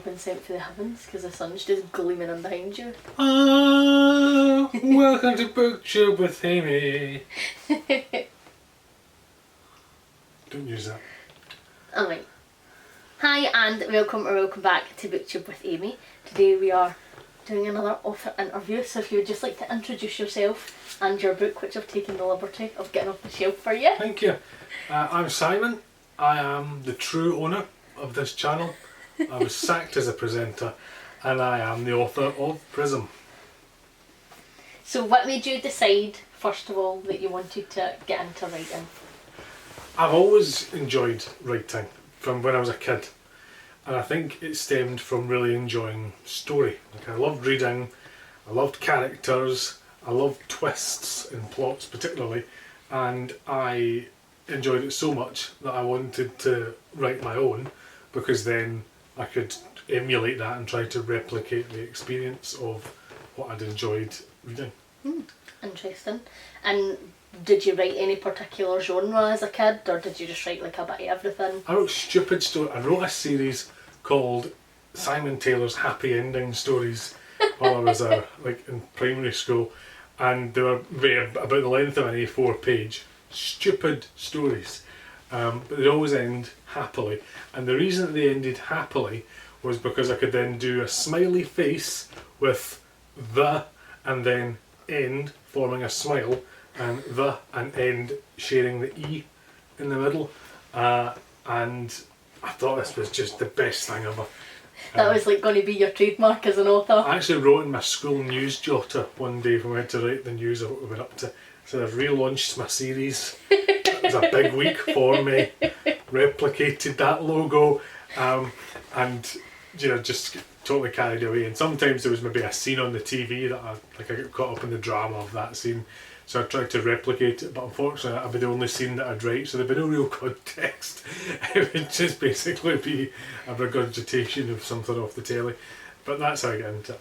you've been sent for the heavens because the sun's just gleaming in behind you. Ah, welcome to BookTube with Amy. Don't use that. Alright. Hi and welcome back to BookTube with Amy. Today we are doing another author interview, so if you would just like to introduce yourself and your book, which I've taken the liberty of getting off the shelf for you. Thank you. I'm Simon. I am the true owner of this channel. I was sacked as a presenter and I am the author of Prism. So what made you decide, first of all, that you wanted to get into writing? I've always enjoyed writing from when I was a kid, and I think it stemmed from really enjoying story. Like, I loved reading, I loved characters, I loved twists in plots particularly, and I enjoyed it so much that I wanted to write my own, because then I could emulate that and try to replicate the experience of what I'd enjoyed reading. Interesting. And did you write any particular genre as a kid, or did you just write like a bit of everything? I wrote stupid stories. I wrote a series called Simon Taylor's Happy Ending Stories while I was in primary school, and they were about the length of an A4 page. Stupid stories, but they'd always end happily. And the reason that they ended happily was because I could then do a smiley face with the and then end forming a smile, and the and end sharing the E in the middle, and I thought this was just the best thing ever. That was like going to be your trademark as an author. I actually wrote in my school news jotter one day when we had to write the news of what we were up to. So I've relaunched my series. It was a big week for me. Replicated that logo, and just totally carried away. And sometimes there was maybe a scene on the TV that I got caught up in the drama of that scene. So I tried to replicate it, but unfortunately that would be the only scene that I'd write, so there'd be no real context. It would just basically be a regurgitation of something off the telly. But that's how I got into it.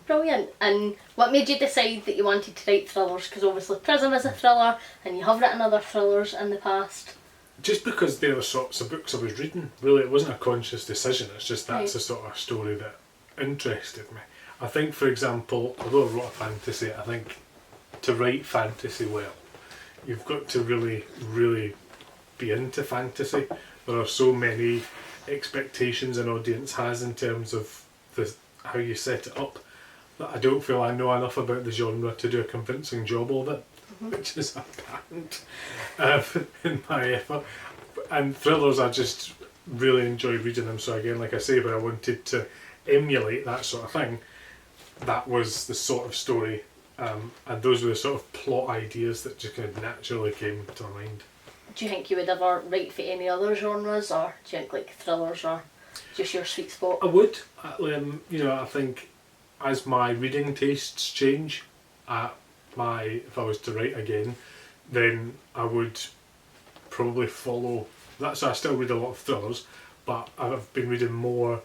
Brilliant. And what made you decide that you wanted to write thrillers? Because obviously Prism is a thriller, and you have written other thrillers in the past. Just because they were sorts of books I was reading. Really, it wasn't a conscious decision, it's just that's the sort of story that interested me. I think, for example, although I wrote a fantasy, I think to write fantasy well, you've got to really, really be into fantasy. There are so many expectations an audience has in terms of how you set it up, that I don't feel I know enough about the genre to do a convincing job of it, which is apparent in my effort. And thrillers, I just really enjoy reading them. So again, like I say, when I wanted to emulate that sort of thing, that was the sort of story, and those were the sort of plot ideas that just kind of naturally came to my mind. Do you think you would ever write for any other genres, or do you think like thrillers are just your sweet spot? I would. I think as my reading tastes change, if I was to write again, then I would probably follow that. So I still read a lot of thrillers, but I've been reading more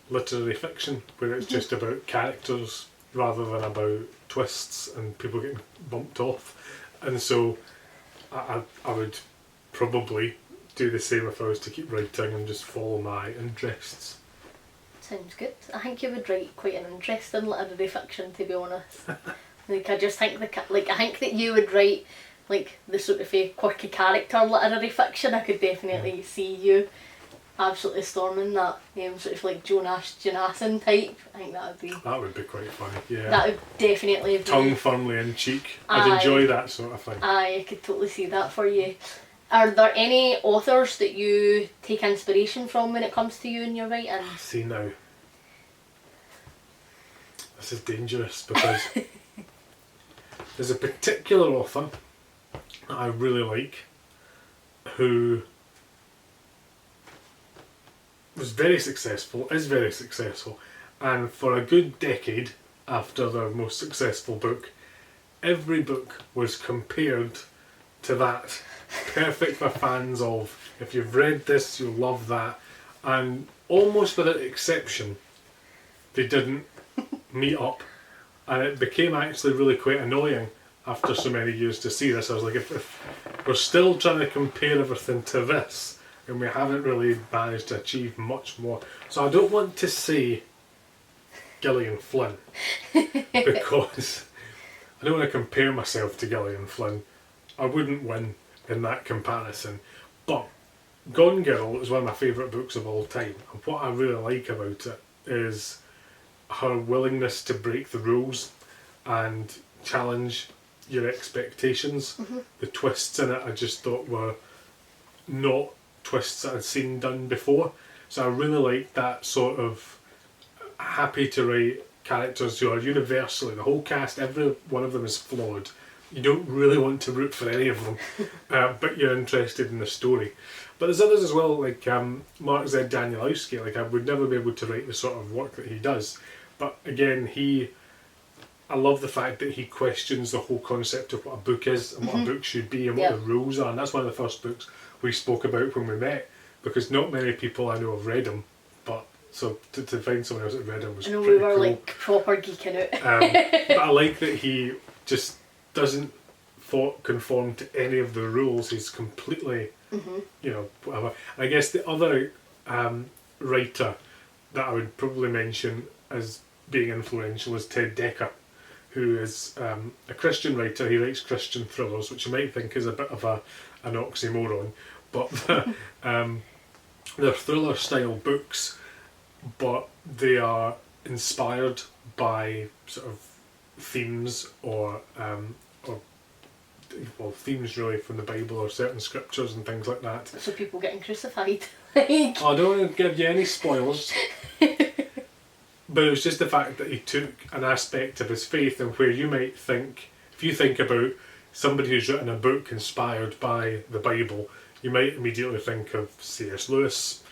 literary fiction, where it's just about characters rather than about twists and people getting bumped off. And so I would probably do the same if I was to keep writing and just follow my interests. Sounds good. I think you would write quite an interesting literary fiction, to be honest. I just think I think that you would write like the sort of a quirky character literary fiction. I could definitely see you absolutely storming that sort of like Jonas Jonasson type. I think that would be quite funny. Yeah, that would definitely be tongue firmly in cheek. I'd enjoy that sort of thing. I could totally see that for you. Are there any authors that you take inspiration from when it comes to you and your writing? See now, this is dangerous because there's a particular author that I really like who was very successful, is very successful, and for a good decade after their most successful book, every book was compared to that. Perfect for fans of, if you've read this, you'll love that. And almost without exception, they didn't meet up. And it became actually really quite annoying after so many years to see this. I was like, if we're still trying to compare everything to this, and we haven't really managed to achieve much more. So I don't want to say Gillian Flynn, because I don't want to compare myself to Gillian Flynn. I wouldn't win in that comparison. But Gone Girl is one of my favourite books of all time, and what I really like about it is her willingness to break the rules and challenge your expectations. The twists in it I just thought were not twists that I'd seen done before. So I really like that sort of happy to write characters who are universally, the whole cast, every one of them is flawed. You don't really want to root for any of them, but you're interested in the story. But there's others as well, like Mark Z. Danielowski. Like, I would never be able to write the sort of work that he does. But again, I love the fact that he questions the whole concept of what a book is and what a book should be and what the rules are. And that's one of the first books we spoke about when we met, because not many people I know have read him. But so to find someone else that read him was pretty we were cool. like proper geeking out. But I like that he just doesn't conform to any of the rules. He's completely, you know, whatever. And I guess the other writer that I would probably mention as being influential is Ted Dekker, who is a Christian writer. He writes Christian thrillers, which you might think is a bit of an oxymoron, but they're thriller style books, but they are inspired by sort of themes or themes really from the Bible or certain scriptures and things like that. So people getting crucified. I don't want to give you any spoilers. But it was just the fact that he took an aspect of his faith, and where you might think, if you think about somebody who's written a book inspired by the Bible, you might immediately think of C.S. Lewis,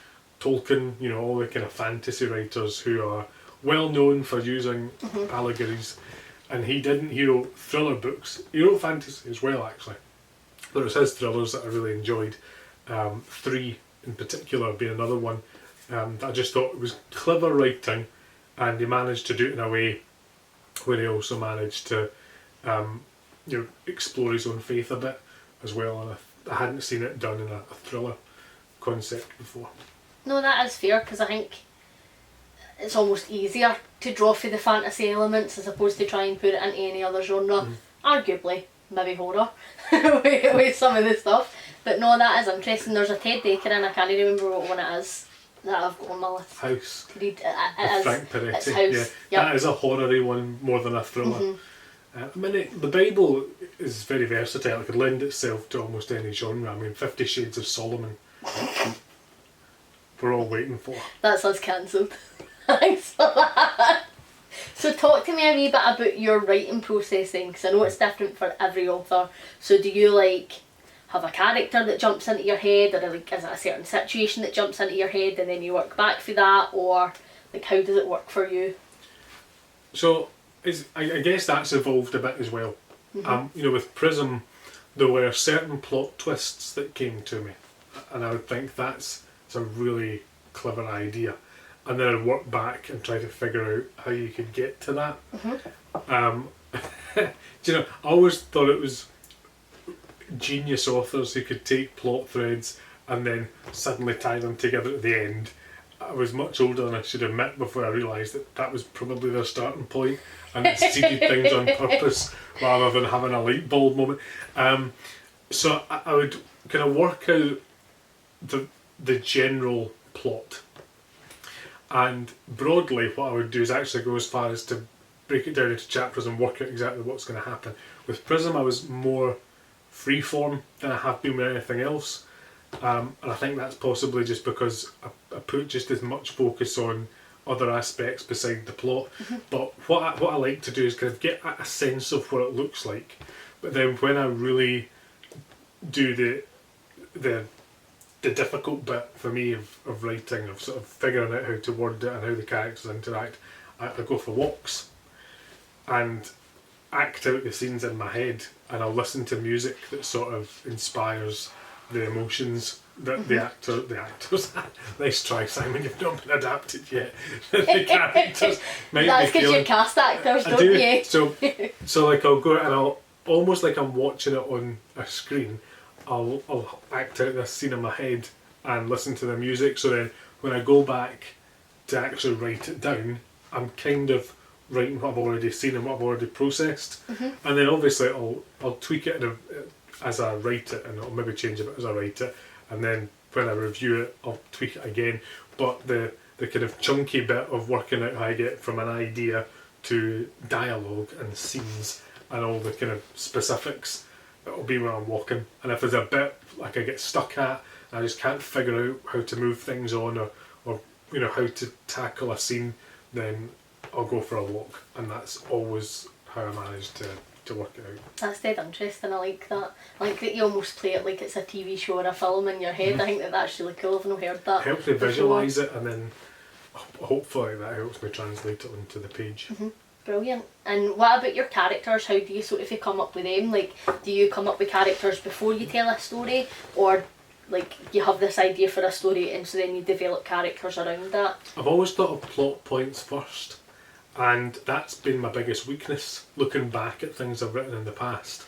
Tolkien, you know, all the kind of fantasy writers who are well known for using allegories. And he didn't. He wrote thriller books. He wrote fantasy as well, actually. But it was his thrillers that I really enjoyed. 3 in particular being another one that I just thought it was clever writing, and he managed to do it in a way where he also managed to you know, explore his own faith a bit as well. And I hadn't seen it done in a thriller concept before. No, that is fair, because I think it's almost easier to draw for the fantasy elements as opposed to try and put it into any other genre. Arguably, maybe horror, with some of the stuff. But no, that is interesting. There's a Ted Dekker, and I can't remember what one it is that I've got on my list. House. It is. Frank Peretti. It's House. Yeah, that is a horror-y one more than a thriller. I mean, the Bible is very versatile. It could lend itself to almost any genre. I mean, 50 Shades of Solomon. We're all waiting for. That's us cancelled. Thanks for that. So talk to me a wee bit about your writing process then, because I know it's different for every author. So do you like have a character that jumps into your head, or like is it a certain situation that jumps into your head and then you work back for that, or like how does it work for you? So I guess that's evolved a bit as well. You know, with Prism, there were certain plot twists that came to me, and I would think that's a really clever idea. And then I'd work back and try to figure out how you could get to that. Do you know, I always thought it was genius authors who could take plot threads and then suddenly tie them together at the end. I was much older than I should admit before I realised that was probably their starting point, and it seeded things on purpose rather than having a light bulb moment. So I would kind of work out the general plot. And broadly, what I would do is actually go as far as to break it down into chapters and work out exactly what's going to happen. With Prism, I was more freeform than I have been with anything else. And I think that's possibly just because I put just as much focus on other aspects beside the plot. But what I like to do is kind of get a sense of what it looks like. But then when I really do the difficult bit for me of writing, of sort of figuring out how to word it and how the characters interact, I go for walks and act out the scenes in my head, and I'll listen to music that sort of inspires the emotions that the actors nice try, Simon, you've not been adapted yet. The characters might That's be because you cast actors, don't you? So like I'll go and I'll almost like I'm watching it on a screen, I'll act out this scene in my head and listen to the music. So then when I go back to actually write it down, I'm kind of writing what I've already seen and what I've already processed. And then obviously I'll tweak it as I write it, and I'll maybe change a bit as I write it. And then when I review it, I'll tweak it again. But the kind of chunky bit of working out how I get from an idea to dialogue and scenes and all the kind of specifics, it'll be when I'm walking. And if there's a bit like I get stuck at, and I just can't figure out how to move things on, or you know, how to tackle a scene, then I'll go for a walk. And that's always how I manage to work it out. That's dead interesting. I like that. I like that you almost play it like it's a TV show or a film in your head. I think that's really cool. I've not heard that. It helps me visualise it, and then hopefully that helps me translate it onto the page. Brilliant. And what about your characters? How do you sort of come up with them? Like, do you come up with characters before you tell a story, or like you have this idea for a story and so then you develop characters around that? I've always thought of plot points first, and that's been my biggest weakness, looking back at things I've written in the past,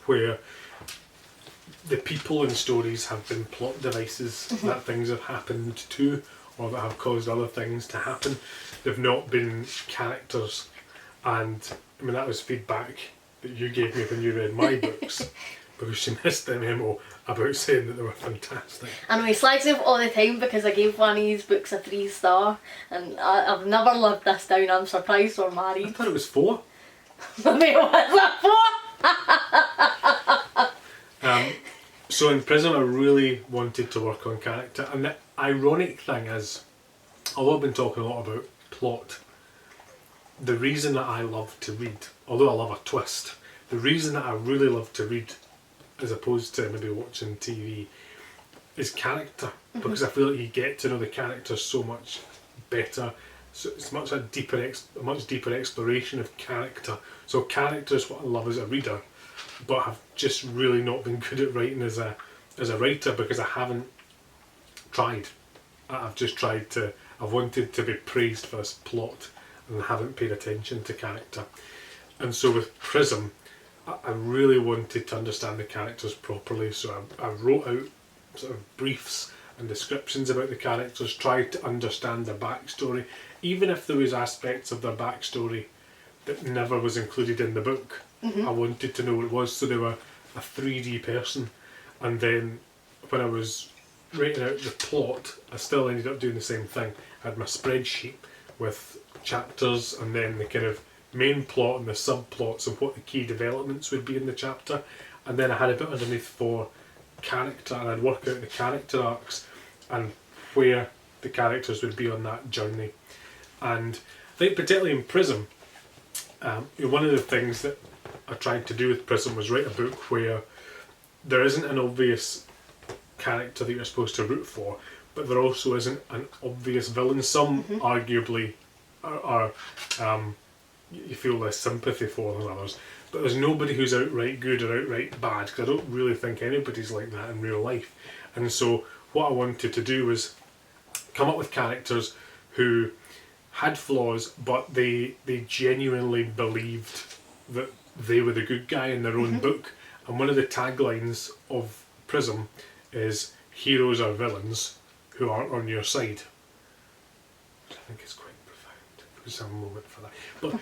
where the people in stories have been plot devices that things have happened to, or that have caused other things to happen. They've not been characters. And I mean, that was feedback that you gave me when you read my books, because you missed the memo about saying that they were fantastic. I know he slags me off all the time because I gave one of his books a 3-star, and I've never lived this down. I'm surprised we're I married. thought it was 4. Maybe was that 4? So in Prism I really wanted to work on character, and the ironic thing is, although I've been talking a lot about plot, the reason that I love to read, although I love a twist, the reason that I really love to read as opposed to maybe watching TV is character, because I feel like you get to know the characters so much better. So it's much deeper exploration of character. So character is what I love as a reader, but I've just really not been good at writing as a writer, because I haven't tried. I've just tried to. I've wanted to be praised for this plot and haven't paid attention to character. And so with Prism, I really wanted to understand the characters properly. So I wrote out sort of briefs and descriptions about the characters, tried to understand their backstory, even if there was aspects of their backstory that never was included in the book. I wanted to know what it was, so they were a 3D person. And then when I was writing out the plot, I still ended up doing the same thing. I had my spreadsheet with chapters, and then the kind of main plot and the subplots of what the key developments would be in the chapter, and then I had a bit underneath for character, and I'd work out the character arcs and where the characters would be on that journey. And I think particularly in Prism, one of the things that I tried to do with Prism was write a book where there isn't an obvious character that you're supposed to root for, but there also isn't an obvious villain. Some arguably are you feel less sympathy for than others, but there's nobody who's outright good or outright bad, because I don't really think anybody's like that in real life. And so what I wanted to do was come up with characters who had flaws, but they genuinely believed that they were the good guy in their own book. And one of the taglines of Prism is "Heroes are villains who aren't on your side," which I think is quite profound. There's a moment for that. But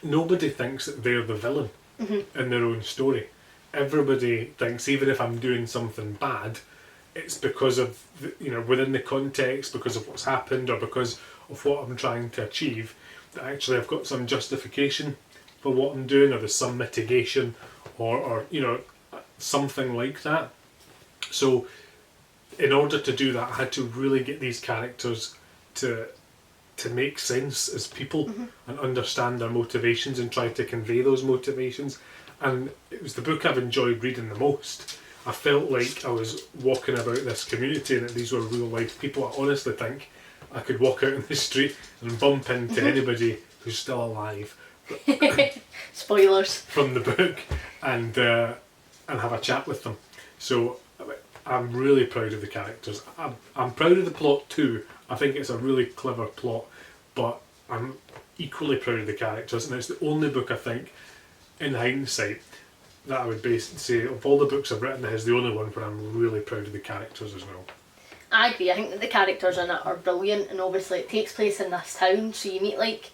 nobody thinks that they're the villain in their own story. Everybody thinks, even if I'm doing something bad, it's because of within the context, because of what's happened, or because of what I'm trying to achieve, that actually I've got some justification for what I'm doing, or there's some mitigation, or something like that. So in order to do that, I had to really get these characters to make sense as people and understand their motivations and try to convey those motivations. And it was the book I've enjoyed reading the most. I felt like I was walking about this community and that these were real life people. I honestly think I could walk out in the street and bump into anybody who's still alive Spoilers. from the book and have a chat with them. So I'm really proud of the characters. I'm proud of the plot too. I think it's a really clever plot, but I'm equally proud of the characters, and it's the only book I think, in hindsight, that I would say of all the books I've written, that is the only one where I'm really proud of the characters as well. I agree. I think that the characters in it are brilliant, and obviously it takes place in this town, so you meet like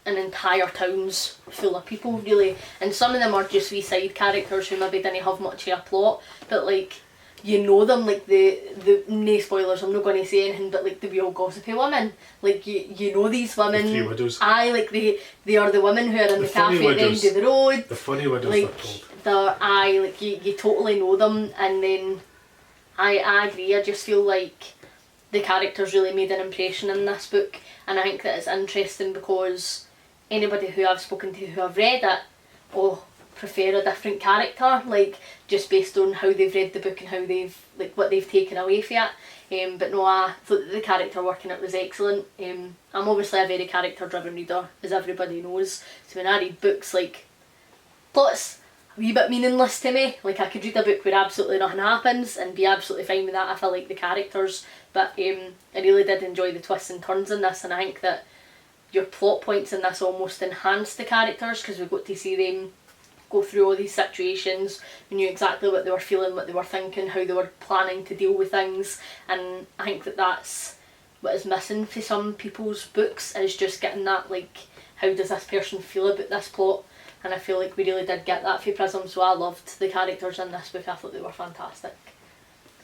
an entire town's full of people really, and some of them are just wee side characters who maybe didn't have much of a plot, but like you know them, like the no spoilers, I'm not going to say anything, but like the real gossipy women, like you know these women. The Three Widows. Aye, like they are the women who are in the cafe at the end of the road. The funny widows, like they're called. like you totally know them, and then I agree. I just feel like the characters really made an impression in this book, and I think that it's interesting because anybody who I've spoken to who have read it, prefer a different character, like just based on how they've read the book and how they've like what they've taken away from it. But no, I thought that the character work in it was excellent. I'm obviously a very character driven reader, as everybody knows. So when I read books, like plots a wee bit meaningless to me. Like I could read a book where absolutely nothing happens and be absolutely fine with that if I like the characters. But I really did enjoy the twists and turns in this, and I think that your plot points in this almost enhanced the characters because we got to see them go through all these situations. We knew exactly what they were feeling, what they were thinking, how they were planning to deal with things, and I think that that's what is missing for some people's books, is just getting that, like, how does this person feel about this plot, and I feel like we really did get that for Prism, so I loved the characters in this book. I thought they were fantastic,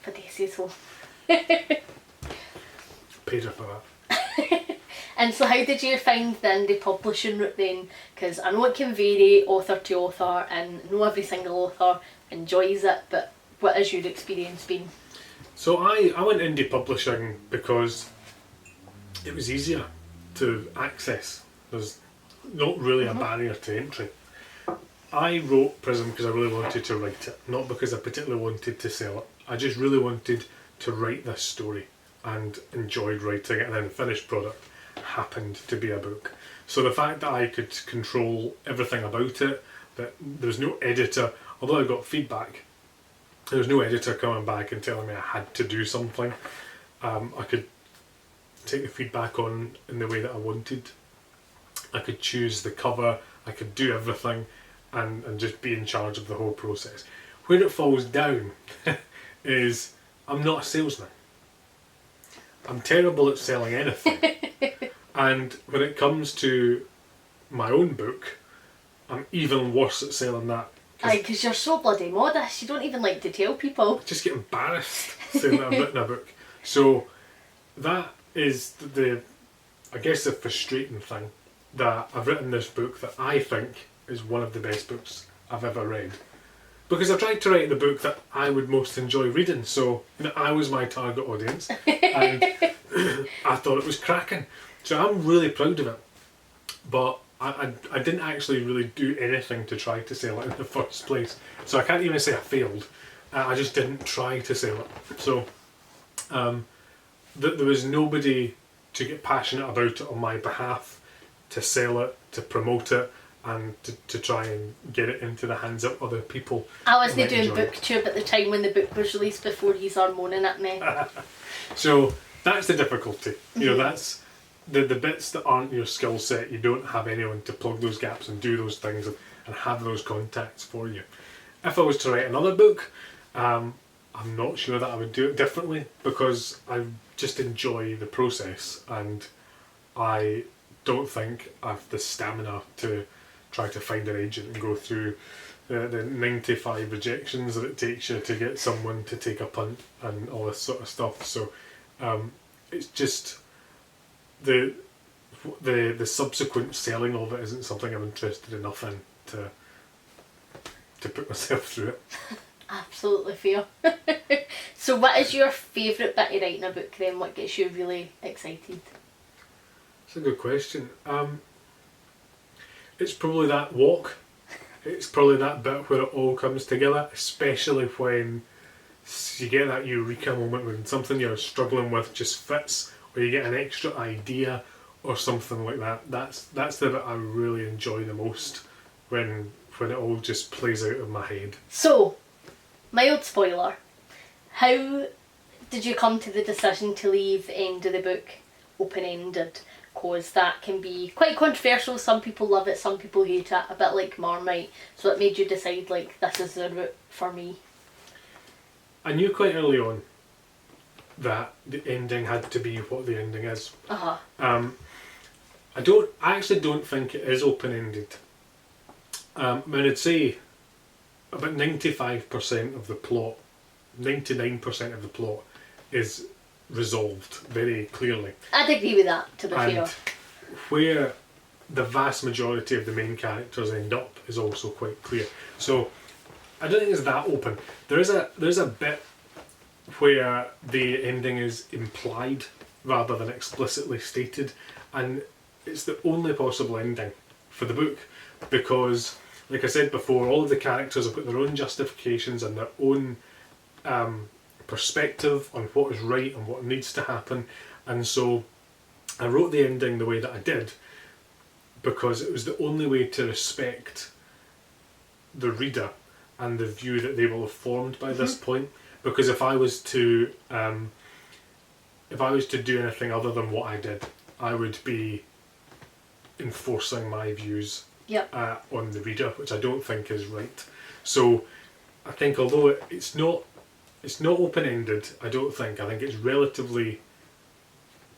if I do say so. Paid her for that. And so how did you find the indie publishing route then? Because I know it can vary author to author, and I know every single author enjoys it, but what has your experience been? So I went indie publishing because it was easier to access. There's not really a barrier to entry. I wrote Prism because I really wanted to write it, not because I particularly wanted to sell it. I just really wanted to write this story and enjoyed writing it, and then the finished product happened to be a book. So the fact that I could control everything about it, that there was no editor, although I got feedback, there was no editor coming back and telling me I had to do something. I could take the feedback on in the way that I wanted. I could choose the cover, I could do everything, and just be in charge of the whole process. Where it falls down is I'm not a salesman. I'm terrible at selling anything. And when it comes to my own book, I'm even worse at selling that. Aye, because you're so bloody modest, you don't even like to tell people. I just get embarrassed saying that I've written a book. So that is I guess the frustrating thing, that I've written this book that I think is one of the best books I've ever read. Because I tried to write the book that I would most enjoy reading, so I was my target audience, and I thought it was cracking. So I'm really proud of it, but I didn't actually really do anything to try to sell it in the first place. So I can't even say I failed. I just didn't try to sell it. So there was nobody to get passionate about it on my behalf, to sell it, to promote it, and to try and get it into the hands of other people. I wasn't doing BookTube at the time when the book was released before he's are moaning at me. So that's the difficulty. You know, that's the bits that aren't your skill set. You don't have anyone to plug those gaps and do those things and have those contacts for you. If I was to write another book, I'm not sure that I would do it differently, because I just enjoy the process, and I don't think I've the stamina to try to find an agent and go through the 95 rejections that it takes you to get someone to take a punt and all this sort of stuff. So it's just the subsequent selling of it isn't something I'm interested enough in to put myself through it. Absolutely fair. So what is your favourite bit of writing a book then? What gets you really excited? That's a good question. It's probably that walk. It's probably that bit where it all comes together, especially when you get that eureka moment when something you're struggling with just fits, or you get an extra idea or something like that. That's the bit I really enjoy the most, when it all just plays out of my head. So, mild spoiler, how did you come to the decision to leave the end of the book open-ended? because that can be quite controversial. Some people love it, some people hate it, a bit like Marmite. So it made you decide, like, this is the route for me. I knew quite early on that the ending had to be what the ending is. I actually don't think it is open-ended. I mean, I'd say about 95% of the plot, 99% of the plot is resolved very clearly. I'd agree with that, to be fair. Where the vast majority of the main characters end up is also quite clear. So I don't think it's that open. There's a bit where the ending is implied rather than explicitly stated, and it's the only possible ending for the book because, like I said before, all of the characters have got their own justifications and their own perspective on what is right and what needs to happen, and so I wrote the ending the way that I did because it was the only way to respect the reader and the view that they will have formed by this point. Because if I was to do anything other than what I did, I would be enforcing my views on the reader, which I don't think is right. So I think although it's not open-ended, I think it's relatively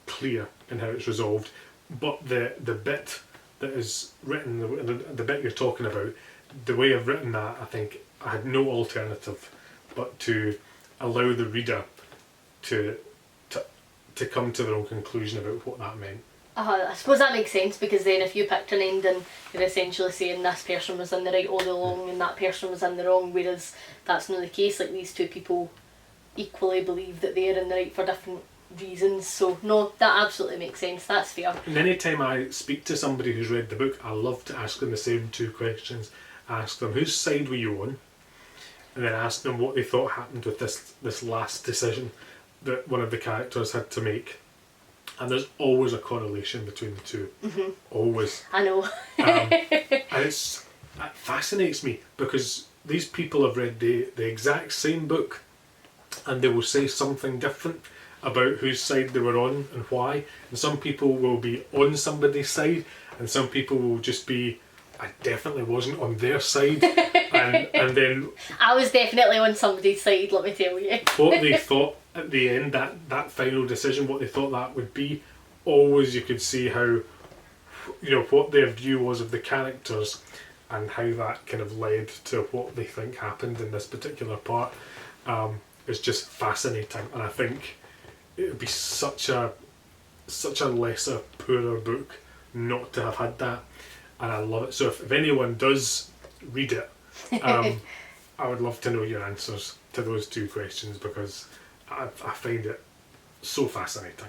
clear in how it's resolved. But the bit that is written, the bit you're talking about, the way I've written that, I think I had no alternative but to allow the reader to come to their own conclusion about what that meant. I suppose that makes sense, because then if you picked an ending, you're essentially saying this person was in the right all along and that person was in the wrong, whereas that's not the case. Like, these two people equally believe that they're in the right for different reasons. So no, that absolutely makes sense. That's fair. And any time I speak to somebody who's read the book, I love to ask them the same two questions. Ask them, whose side were you on? And then ask them what they thought happened with this last decision that one of the characters had to make. And there's always a correlation between the two. Always. I know. And it fascinates me because these people have read the exact same book and they will say something different about whose side they were on and why. And some people will be on somebody's side and some people will just be, I definitely wasn't on their side. and then I was definitely on somebody's side, let me tell you. What they thought at the end, that final decision, what they thought that would be, always you could see how, what their view was of the characters and how that kind of led to what they think happened in this particular part. It's just fascinating, and I think it would be such a lesser, poorer book not to have had that, and I love it. So if anyone does read it, I would love to know your answers to those two questions because I find it so fascinating.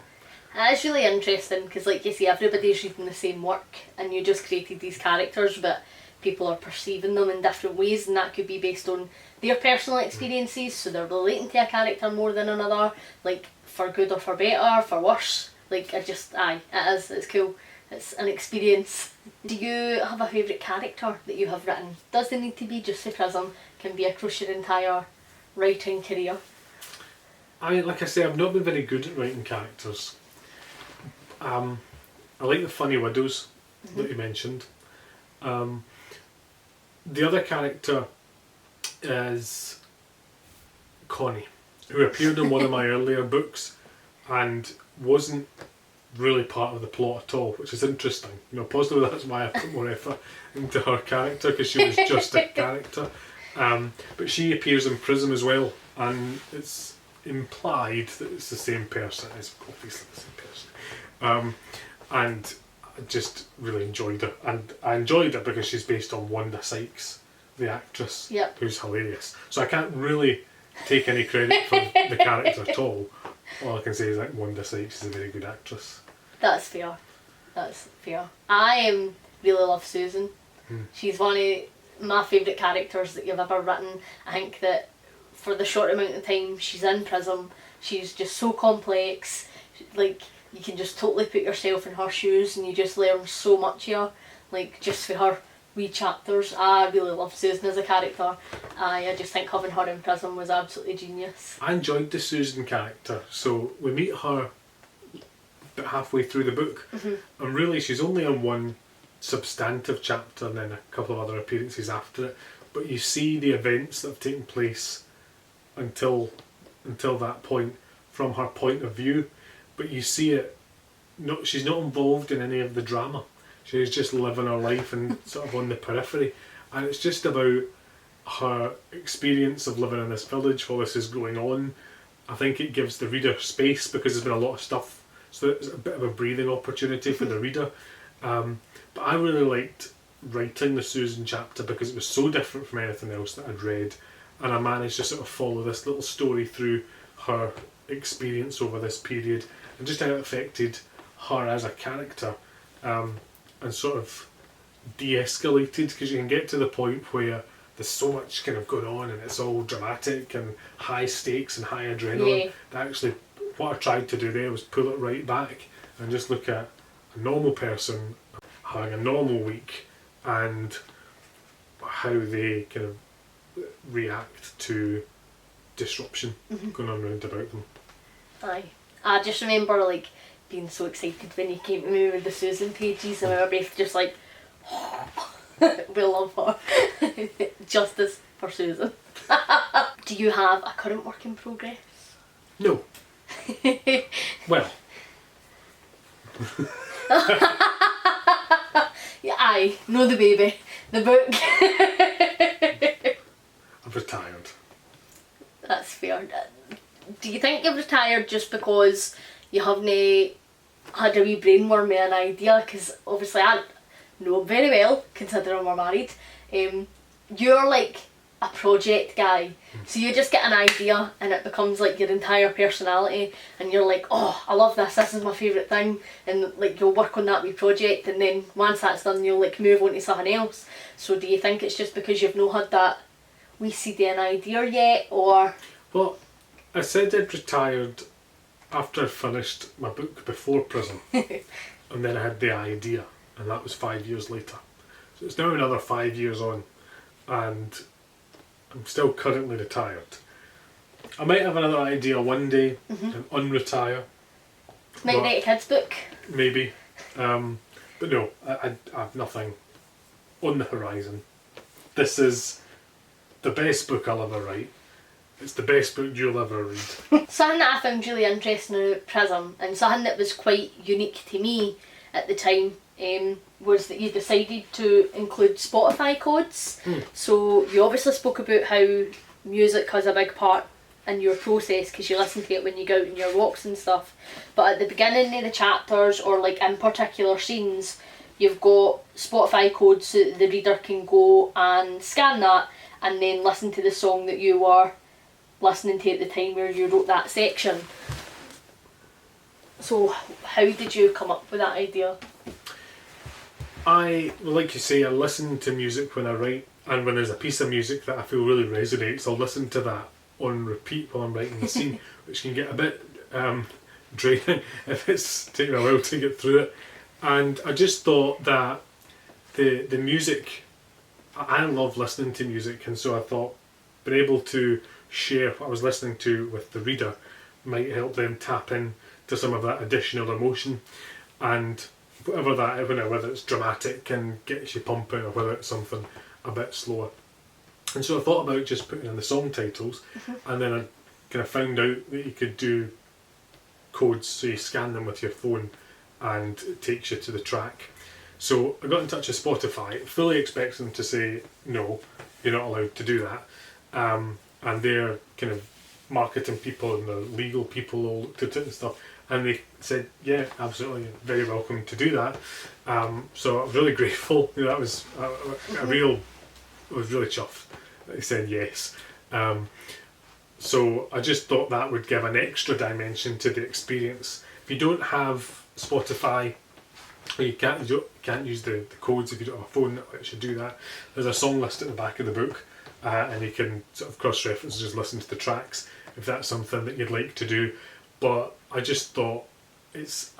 It's really interesting because, like you say, everybody's reading the same work and you just created these characters, but people are perceiving them in different ways, and that could be based on their personal experiences, so they're relating to a character more than another, like for good or for better, for worse. Like, it's cool. It's an experience. Do you have a favourite character that you have written? Doesn't need to be just a Prism, can be across your entire writing career. Like I say, I've not been very good at writing characters. I like the funny widows that you mentioned. The other character is Connie, who appeared in one of my earlier books and wasn't really part of the plot at all, which is interesting. Possibly that's why I put more effort into her character, because she was just a character. But she appears in Prism as well, and it's implied that it's the same person. It's obviously the same person. And I just really enjoyed her, and I enjoyed it because she's based on Wanda Sykes, the actress, who's hilarious. So I can't really take any credit for the character at all. All I can say is that Wanda Sykes is a very good actress. That's fair. I really love Susan. She's one of my favourite characters that you've ever written. I think that for the short amount of time she's in Prism, she's just so complex. Like, you can just totally put yourself in her shoes and you just learn so much of her. Like, just for her wee chapters. I really love Susan as a character. I just think having her in Prism was absolutely genius. I enjoyed the Susan character. So we meet her about halfway through the book. And really she's only on one substantive chapter and then a couple of other appearances after it, but you see the events that have taken place until that point from her point of view, but you see it, she's not involved in any of the drama. She's just living her life and sort of on the periphery, and it's just about her experience of living in this village while this is going on. I think it gives the reader space because there's been a lot of stuff, so it's a bit of a breathing opportunity for the reader. But I really liked writing the Susan chapter because it was so different from anything else that I'd read, and I managed to sort of follow this little story through her experience over this period and just how it affected her as a character, and sort of de-escalated, because you can get to the point where there's so much kind of going on and it's all dramatic and high stakes and high adrenaline. That actually, what I tried to do there was pull it right back and just look at a normal person having a normal week and how they kind of react to disruption going on round about them. Aye. I just remember like being so excited when you came to me with the Susan pages, and we were both just like, we love her. Justice for Susan. Do you have a current work in progress? No. Well. Yeah, aye, no the baby. The book. I've retired. That's fair. Do you think you've retired just because you haven't had a wee brainworm with an idea? Because obviously I know very well, considering we're married, you're like a project guy. So you just get an idea and it becomes like your entire personality, and you're like, oh, I love this is my favourite thing, and like you'll work on that wee project, and then once that's done you'll like move on to something else. So do you think it's just because you've not had that wee seedy an idea yet, or? Well, I said I'd retired after I finished my book before Prism, and then I had the idea, and that was 5 years later. So it's now another 5 years on, and I'm still currently retired. I might have another idea one day and unretire. Might write a kids book. Maybe. But no, I have nothing on the horizon. This is the best book I'll ever write. It's the best book you'll ever read. Something that I found really interesting about Prism, and something that was quite unique to me at the time, was that you decided to include Spotify codes. So you obviously spoke about how music has a big part in your process because you listen to it when you go out on your walks and stuff, but at the beginning of the chapters or like in particular scenes you've got Spotify codes so that the reader can go and scan that and then listen to the song that you were listening to at the time where you wrote that section. So how did you come up with that idea? Like you say, I listen to music when I write, and when there's a piece of music that I feel really resonates, I'll listen to that on repeat while I'm writing the scene, which can get a bit draining if it's taking a while to get through it. And I just thought that the music, I love listening to music, and so I thought being able to share what I was listening to with the reader might help them tap in to some of that additional emotion, and whatever that is, whether it's dramatic and gets you pumping or whether it's something a bit slower. And so I thought about just putting in the song titles, and then I kind of found out that you could do codes, so you scan them with your phone and it takes you to the track. So I got in touch with Spotify, fully expecting them to say no, you're not allowed to do that, and they're kind of marketing people and the legal people all looked at it and stuff, and they said yeah, absolutely, very welcome to do that. So I was really grateful. That was I was really chuffed that they said yes. So I just thought that would give an extra dimension to the experience. If you don't have Spotify, or you can't use the codes, if you don't have a phone that lets you do that, there's a song list at the back of the book, and you can sort of cross-reference and just listen to the tracks if that's something that you'd like to do. But I just thought it's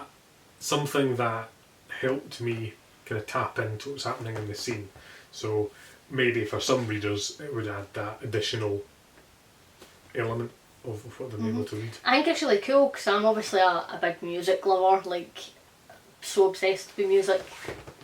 something that helped me kind of tap into what's happening in the scene. So maybe for some readers it would add that additional element. of what they're able to read. I think it's really cool because I'm obviously a big music lover, like so obsessed with music.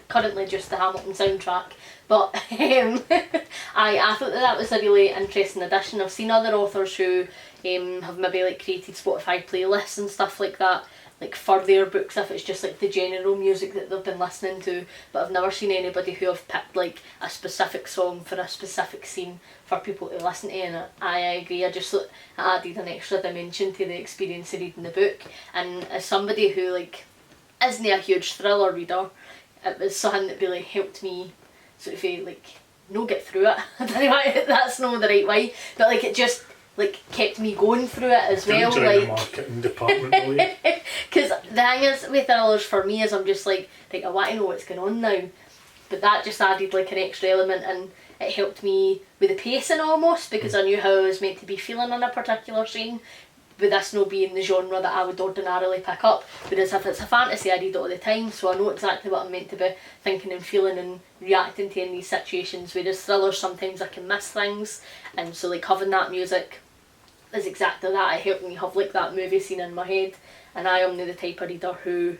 Currently just the Hamilton soundtrack, but I thought that was a really interesting addition. I've seen other authors who have maybe like created Spotify playlists and stuff like that, like for their books if it's just like the general music that they've been listening to, but I've never seen anybody who have picked like a specific song for a specific scene for people to listen to, and I agree. I just thought it added an extra dimension to the experience of reading the book, and as somebody who like isn't a huge thriller reader, it was something that really helped me sort of like no get through it. I don't know why that's not the right way, but like it just like kept me going through it as well. Like the marketing department, will you? Because the thing is with thrillers for me is I'm just like I want to know what's going on now, but that just added like an extra element, and it helped me with the pacing almost, because I knew how I was meant to be feeling in a particular scene, with this not being the genre that I would ordinarily pick up. Whereas if it's a fantasy, I read it all the time, so I know exactly what I'm meant to be thinking and feeling and reacting to in these situations. Whereas thrillers, sometimes I can miss things, and so like having that music is exactly that. It helped me have like that movie scene in my head, and I am the type of reader who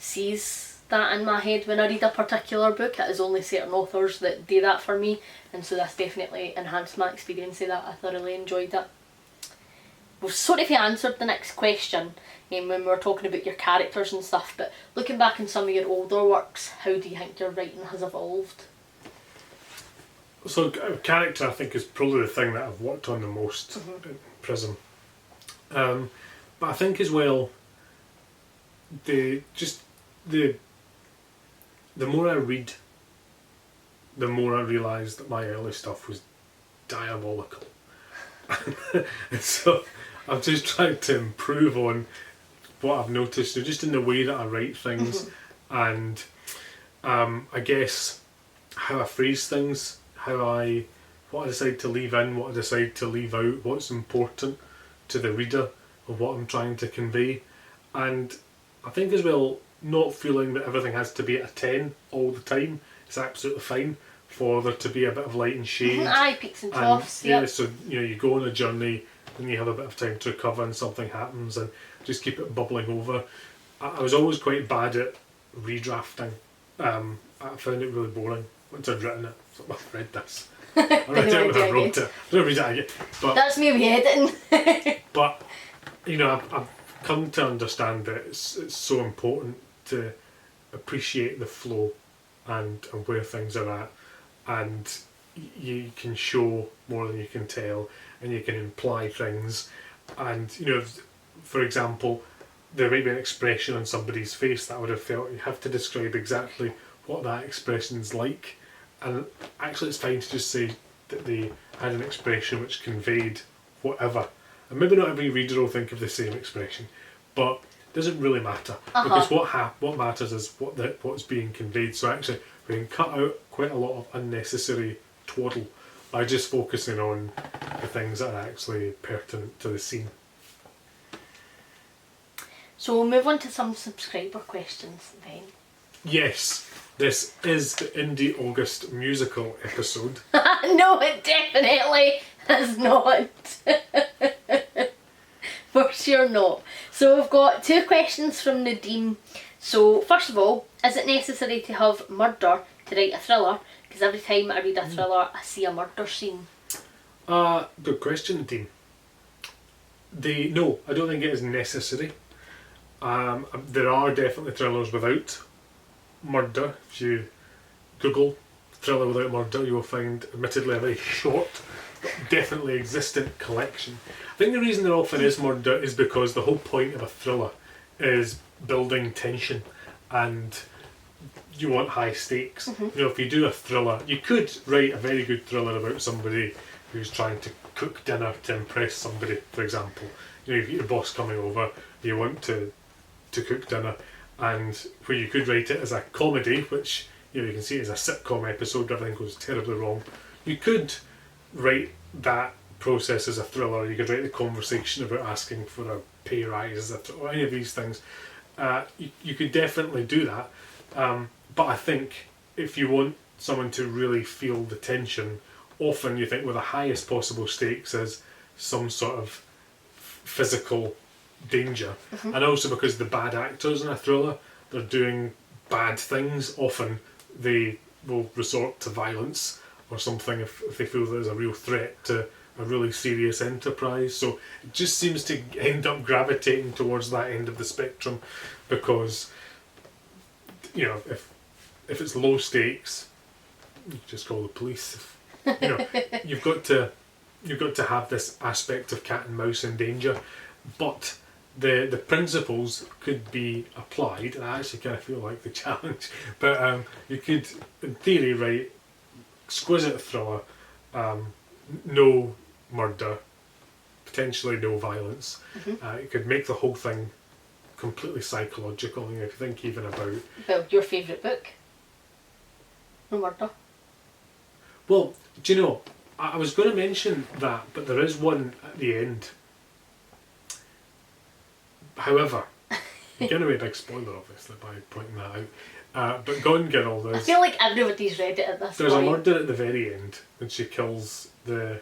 sees that in my head when I read a particular book. It is only certain authors that do that for me, and so this definitely enhanced my experience of that. I thoroughly enjoyed it. Well, sort of answered the next question when we were talking about your characters and stuff, but looking back in some of your older works, how do you think your writing has evolved? So character, I think, is probably the thing that I've worked on the most in Prism. But I think as well, the more I read, the more I realise that my early stuff was diabolical. And so I've just tried to improve on what I've noticed, so just in the way that I write things, and I guess how I phrase things, what I decide to leave in, what I decide to leave out, what's important to the reader of what I'm trying to convey. And I think as well, not feeling that everything has to be at a 10 all the time. It's absolutely fine for there to be a bit of light and shade. Aye, peaks and troughs. Yeah, so you go on a journey and you have a bit of time to recover and something happens, and just keep it bubbling over. I was always quite bad at redrafting. I found it really boring once I'd written it. So I've read this. I read it when I wrote it. I don't read it again. But that's me editing. But I've come to understand that it's so important to appreciate the flow and where things are at, and you can show more than you can tell, and you can imply things, and for example, there may be an expression on somebody's face that I would have felt you have to describe exactly what that expression's like, and actually it's fine to just say that they had an expression which conveyed whatever, and maybe not every reader will think of the same expression, but it doesn't really matter, because what matters is what's being conveyed. So actually we can cut out quite a lot of unnecessary twaddle by just focusing on the things that are actually pertinent to the scene. So we'll move on to some subscriber questions then. Yes, this is the Indie August musical episode. No, it definitely is not. For sure not. So we've got 2 questions from Nadine. So first of all, is it necessary to have murder to write a thriller? Because every time I read a thriller, I see a murder scene. Good question, Nadine. No, I don't think it is necessary. There are definitely thrillers without murder. If you Google thriller without murder, you will find admittedly a very short but definitely existent collection. I think the reason there often is murder is because the whole point of a thriller is building tension, and you want high stakes. If you do a thriller, you could write a very good thriller about somebody who's trying to cook dinner to impress somebody, for example. You've got your boss coming over, you want to cook dinner, and where you could write it as a comedy, which you can see it as a sitcom episode, everything goes terribly wrong. You could write that process as a thriller. You could write the conversation about asking for a pay rise, or any of these things. You could definitely do that, but I think if you want someone to really feel the tension, often you think, well, the highest possible stakes is some sort of physical danger, and also because the bad actors in a thriller, they're doing bad things. Often they will resort to violence or something if they feel there's a real threat to a really serious enterprise. So it just seems to end up gravitating towards that end of the spectrum, because you know, if it's low stakes, you just call the police. You know, you've got to have this aspect of cat and mouse in danger, but the principles could be applied, and I actually kind of feel like the challenge. But you could, in theory, write exquisite thriller, no murder, potentially no violence. It could make the whole thing completely psychological. And if you think even about... Well, your favourite book? No murder. Well, do you know, I was going to mention that, but there is one at the end. However, you're giving away a big spoiler, obviously, by pointing that out. But Gone Girl, I feel like everybody's read it at this there's point. a murder at the very end when she kills the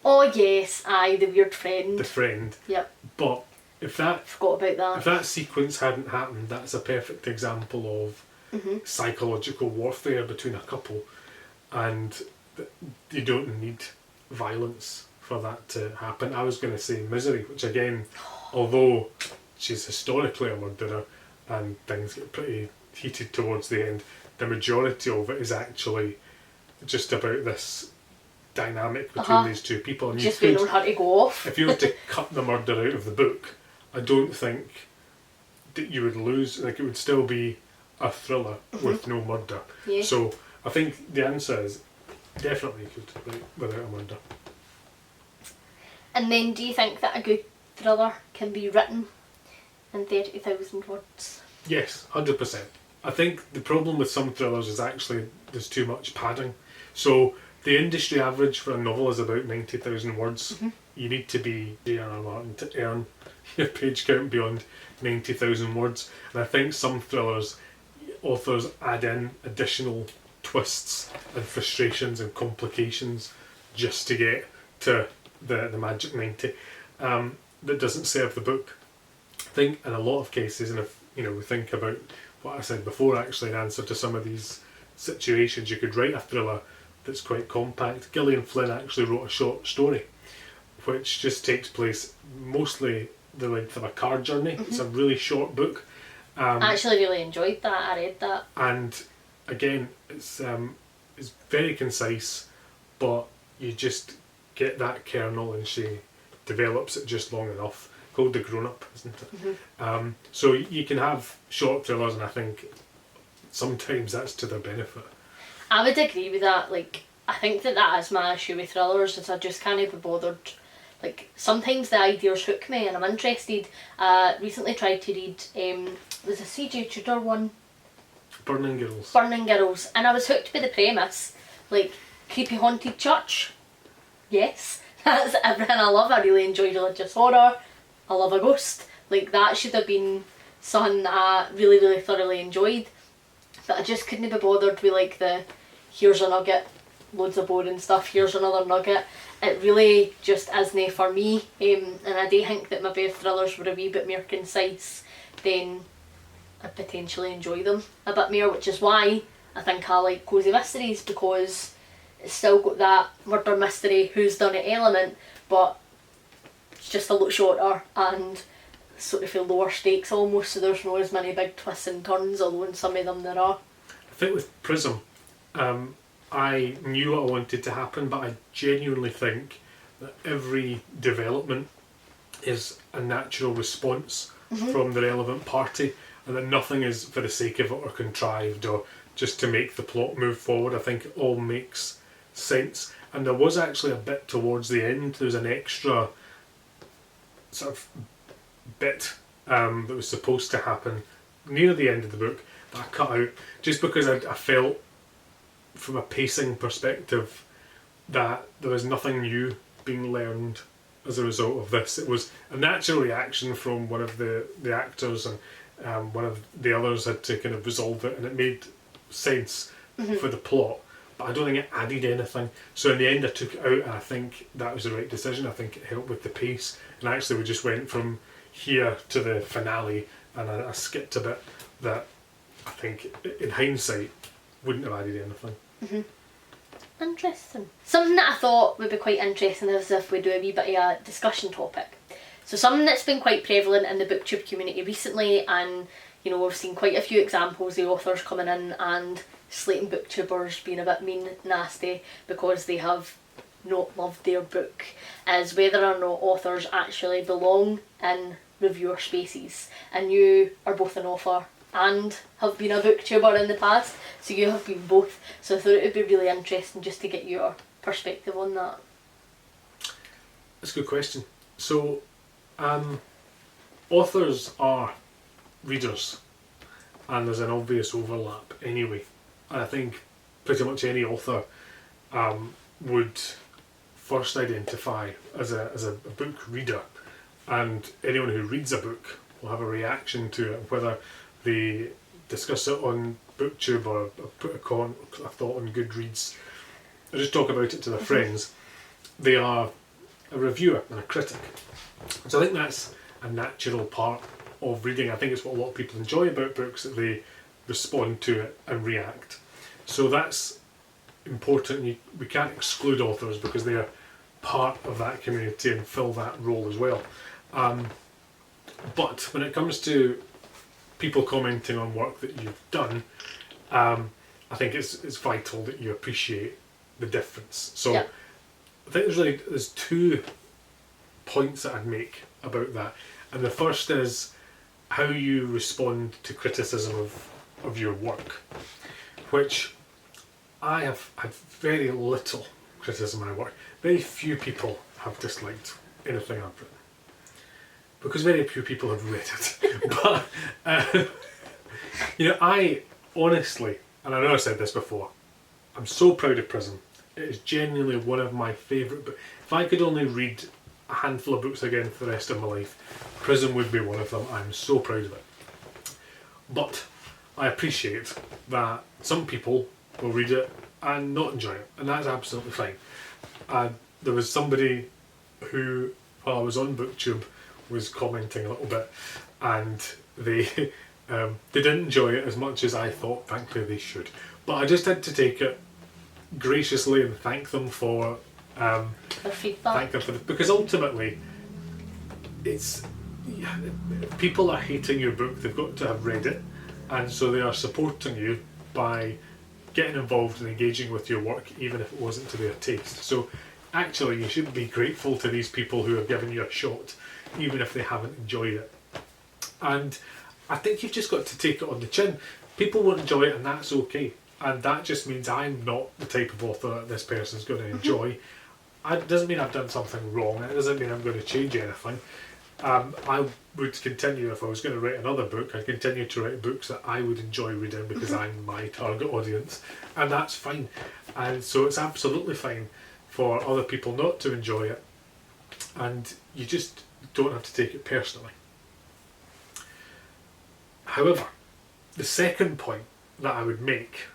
Oh yes, aye, the weird friend. friend. Yep. But if that Forgot about that. if that sequence hadn't happened, that's a perfect example of psychological warfare between a couple, and you don't need violence for that to happen. I was going to say Misery, which again, although she's historically a murderer and things get pretty heated towards the end, the majority of it is actually just about this dynamic between these two people. And just waiting on her to go off. if you were to cut the murder out of the book, I don't think that you would lose. Like, it would still be a thriller with no murder. Yeah. So I think the answer is definitely you could write without a murder. And then, do you think that a good thriller can be written in 30,000 words? Yes, 100%. I think the problem with some thrillers is actually there's too much padding. So the industry average for a novel is about 90,000 words. You need to be J.R.R. Martin to earn your page count beyond 90,000 words. And I think some thrillers, authors add in additional twists and frustrations and complications just to get to the magic 90. That doesn't serve the book. I think in a lot of cases, and if we think about what I said before, actually in answer to some of these situations, you could write a thriller that's quite compact. Gillian Flynn actually wrote a short story which just takes place mostly the length of a car journey. It's a really short book. I actually really enjoyed that. I read that. And again, it's very concise, but you just get that kernel and she develops it just long enough. Called The Grown Up, isn't it? So you can have short thrillers, and I think sometimes that's to their benefit. I would agree with that. Like, I think that is my issue with thrillers, is I just can't be bothered. Like, sometimes the ideas hook me and I'm interested. Recently tried to read, there's a C.J. Tudor one. Burning Girls. Burning Girls. And I was hooked by the premise. Like, creepy haunted church. Yes. That's everything I love. I really enjoy religious horror. I love a ghost. Like, that should have been something that I really, really thoroughly enjoyed. But I just couldn't be bothered with like here's a nugget, loads of boring stuff, here's another nugget. It really just isn't for me. And I do think that maybe if thrillers were a wee bit more concise, then I'd potentially enjoy them a bit more, which is why I think I like cosy mysteries, because it's still got that murder mystery, who's done it element, but it's just a lot shorter and sort of feel lower stakes almost, so there's not as many big twists and turns, although in some of them there are. I think with Prism, I knew what I wanted to happen, but I genuinely think that every development is a natural response from the relevant party, and that nothing is for the sake of it or contrived or just to make the plot move forward. I think it all makes sense. And there was actually a bit towards the end, there was an extra sort of bit that was supposed to happen near the end of the book that I cut out just because I felt from a pacing perspective that there was nothing new being learned as a result of this. It was a natural reaction from one of the actors, and one of the others had to kind of resolve it, and it made sense for the plot, but I don't think it added anything. So in the end I took it out, and I think that was the right decision. I think it helped with the pace, and actually we just went from here to the finale, and I skipped a bit that I think in hindsight wouldn't have added anything. Interesting. Something that I thought would be quite interesting is if we do a wee bit of a discussion topic. So something that's been quite prevalent in the BookTube community recently, and you know, we've seen quite a few examples of authors coming in and slating booktubers being a bit mean, nasty, because they have not loved their book, is whether or not authors actually belong in reviewer spaces. And you are both an author and have been a booktuber in the past, so you have been both. So I thought it would be really interesting just to get your perspective on that. That's a good question. So, authors are readers, and there's an obvious overlap anyway. And I think pretty much any author would first identify as a book reader, and anyone who reads a book will have a reaction to it, whether they discuss it on BookTube or put a thought on Goodreads, or just talk about it to their friends. They are a reviewer and a critic. So I think that's a natural part of reading. I think it's what a lot of people enjoy about books, that they respond to it and react. So that's important. We can't exclude authors because they are part of that community and fill that role as well. But when it comes to people commenting on work that you've done, I think it's vital that you appreciate the difference. So yeah. I think there's 2 points that I'd make about that. And the first is how you respond to criticism of your work, which I have had very little criticism of my work. Very few people have disliked anything I've written, because very few people have read it. But, you know, I honestly, and I know I said this before, I'm so proud of Prism. It is genuinely one of my favourite books. If I could only read a handful of books again for the rest of my life, Prism would be one of them. I'm so proud of it. But I appreciate that some people will read it and not enjoy it, and that's absolutely fine. There was somebody who, while I was on BookTube, was commenting a little bit, and they didn't enjoy it as much as I thought, frankly, they should. But I just had to take it graciously and thank them for their feedback. Because ultimately, it's if people are hating your book, they've got to have read it, and so they are supporting you by getting involved and engaging with your work, even if it wasn't to their taste. So actually, you should be grateful to these people who have given you a shot, even if they haven't enjoyed it. And I think you've just got to take it on the chin. People won't enjoy it, and that's okay. And that just means I'm not the type of author that this person's going to enjoy. It doesn't mean I've done something wrong. It doesn't mean I'm going to change anything. I would continue, if I was going to write another book, I'd continue to write books that I would enjoy reading because I'm my target audience, and that's fine. And so it's absolutely fine for other people not to enjoy it, and you just don't have to take it personally. However, the second point that I would make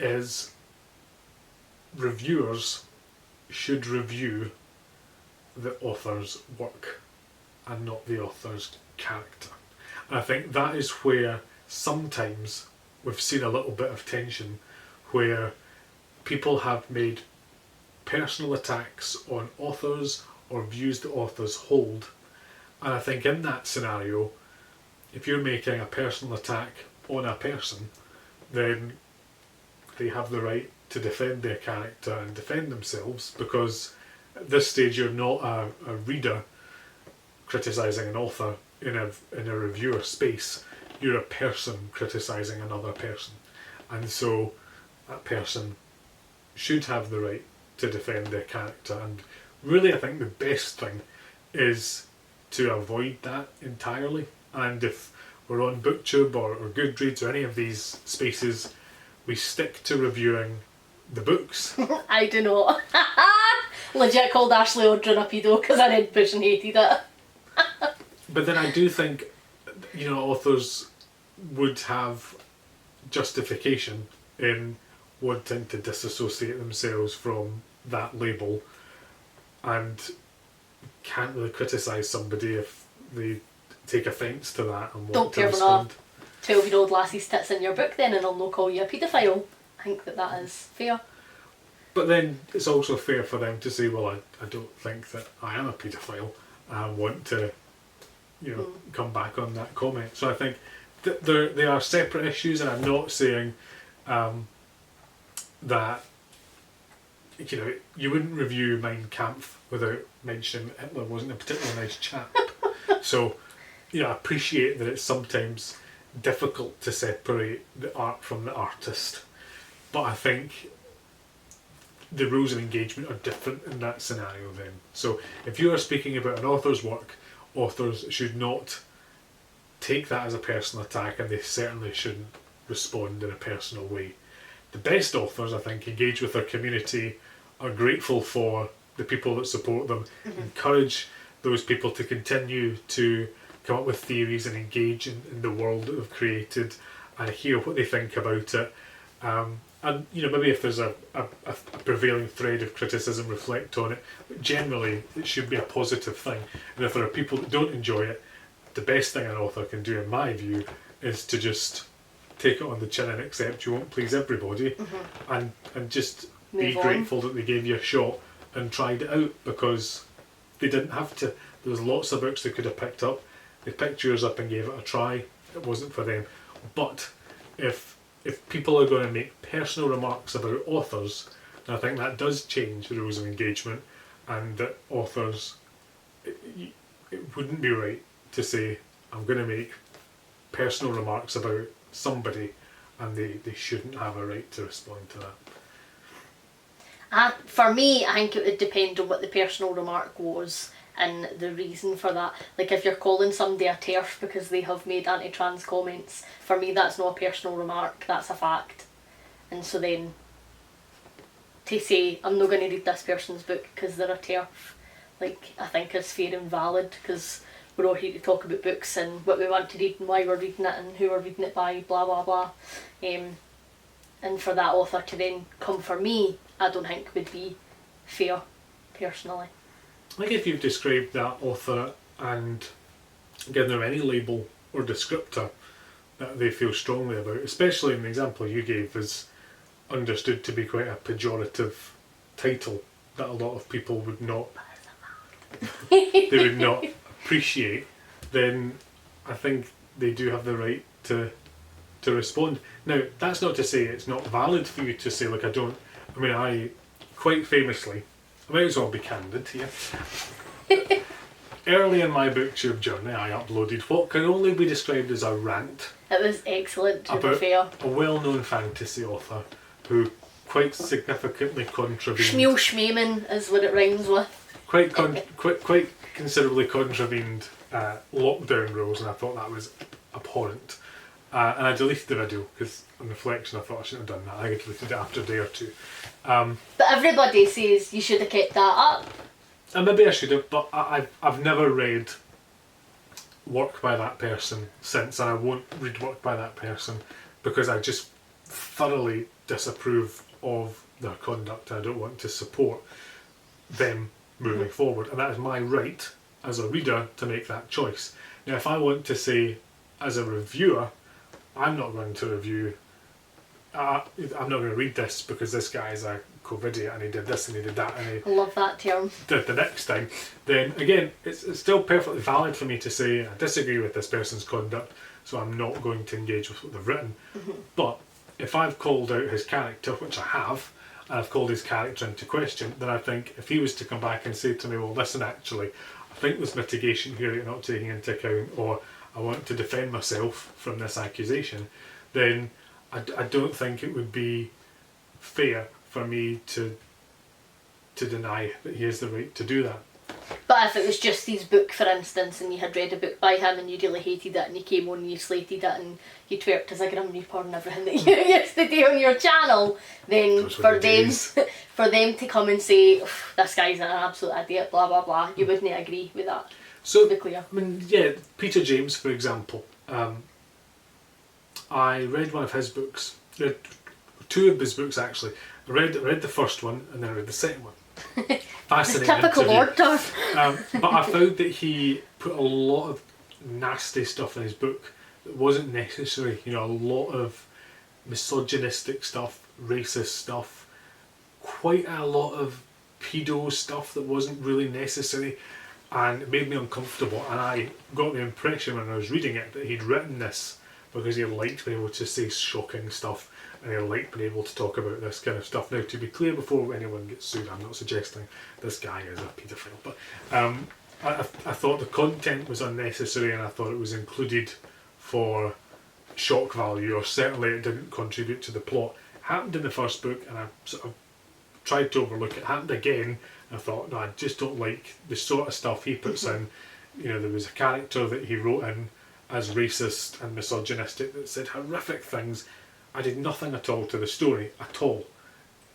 is reviewers should review the author's work and not the author's character. And I think that is where sometimes we've seen a little bit of tension, where people have made personal attacks on authors or views the authors hold. And I think in that scenario, if you're making a personal attack on a person, then they have the right to defend their character and defend themselves, because at this stage you're not a reader criticising an author in a reviewer space. You're a person criticising another person, and so that person should have the right to defend their character. And really, I think the best thing is to avoid that entirely. And if we're on BookTube or Goodreads or any of these spaces, we stick to reviewing the books. I do not. Legit called Ashley Audrey a pedo because I read Push and hated it. But then I do think, you know, authors would have justification in wanting to disassociate themselves from that label and can't really criticise somebody if they take offence to that and want Don't to care respond. 12-year-old lassie's tits in your book then, and I'll no call you a paedophile. I think that is fair. But then it's also fair for them to say, well, I don't think that I am a paedophile. I want to, come back on that comment. So I think that they are separate issues, and I'm not saying that you wouldn't review Mein Kampf without mentioning Hitler wasn't a particularly nice chap. So I appreciate that it's sometimes difficult to separate the art from the artist, but I think the rules of engagement are different in that scenario then. So if you are speaking about an author's work, authors should not take that as a personal attack, and they certainly shouldn't respond in a personal way. The best authors, I think, engage with their community, are grateful for the people that support them, encourage those people to continue to come up with theories and engage in the world that they've created, and hear what they think about it. And maybe if there's a prevailing thread of criticism, reflect on it. But generally, it should be a positive thing. And if there are people that don't enjoy it, the best thing an author can do, in my view, is to just take it on the chin and accept you won't please everybody, and just be grateful that they gave you a shot and tried it out, because they didn't have to. There was lots of books they could have picked up. They picked yours up and gave it a try. It wasn't for them. But if people are going to make personal remarks about authors, then I think that does change the rules of engagement, and that authors, it wouldn't be right to say, I'm going to make personal remarks about somebody, and they shouldn't have a right to respond to that. For me, I think it would depend on what the personal remark was and the reason for that. Like if you're calling somebody a TERF because they have made anti-trans comments, for me that's not a personal remark, that's a fact. And so then to say, I'm not going to read this person's book because they're a TERF, like, I think is fair and valid, because we're all here to talk about books and what we want to read and why we're reading it and who we're reading it by, blah blah blah. And for that author to then come for me, I don't think would be fair, personally. I think if you've described that author and given them any label or descriptor that they feel strongly about, especially in the example you gave, is understood to be quite a pejorative title that a lot of people would not they would not appreciate, then I think they do have the right to respond. Now, that's not to say it's not valid for you to say, like, I quite famously, I might as well be candid here. Early in my BookTube journey, I uploaded what can only be described as a rant. It was excellent, to be fair. About a well-known fantasy author who quite significantly contravened... Schmeal Schmeeman is what it rhymes with. Quite considerably contravened lockdown rules, and I thought that was abhorrent. And I deleted the video, because on reflection I thought I shouldn't have done that. I think I deleted it after a day or two. But everybody says you should have kept that up. And maybe I should have, but I've never read work by that person since, and I won't read work by that person because I just thoroughly disapprove of their conduct. I don't want to support them moving forward, and that is my right as a reader to make that choice. Now, if I want to say, as a reviewer, I'm not going to review, I'm not going to read this because this guy is a COVIDiot and he did this and he did that and I love that term. Did the next time, then again, it's still perfectly valid for me to say I disagree with this person's conduct, so I'm not going to engage with what they've written. But if I've called out his character, which I have, and I've called his character into question, then I think if he was to come back and say to me, well, listen, actually, I think there's mitigation here that you're not taking into account, or I want to defend myself from this accusation, then I don't think it would be fair for me to deny that he has the right to do that. But if it was just his book, for instance, and you had read a book by him and you really hated it and you came on and you slated it and you twerked as a grim reaper and everything that you used to do on your channel, then for them to come and say, this guy's an absolute idiot, blah blah blah, you wouldn't agree with that. So, to be clear. I mean, yeah, Peter James, for example, I read one of his books, two of his books actually. I read the first one and then I read the second one. Fascinating Typical interview. order. But I found that he put a lot of nasty stuff in his book that wasn't necessary. You know, a lot of misogynistic stuff, racist stuff, quite a lot of pedo stuff that wasn't really necessary, and it made me uncomfortable. And I got the impression when I was reading it that he'd written this because he liked being able to say shocking stuff and he liked being able to talk about this kind of stuff. Now, to be clear, before anyone gets sued, I'm not suggesting this guy is a paedophile, but I thought the content was unnecessary and I thought it was included for shock value, or certainly it didn't contribute to the plot. It happened in the first book and I sort of tried to overlook it. Happened again and I thought, no, I just don't like the sort of stuff he puts in. You know, there was a character that he wrote in as racist and misogynistic that said horrific things. I did nothing at all to the story, at all.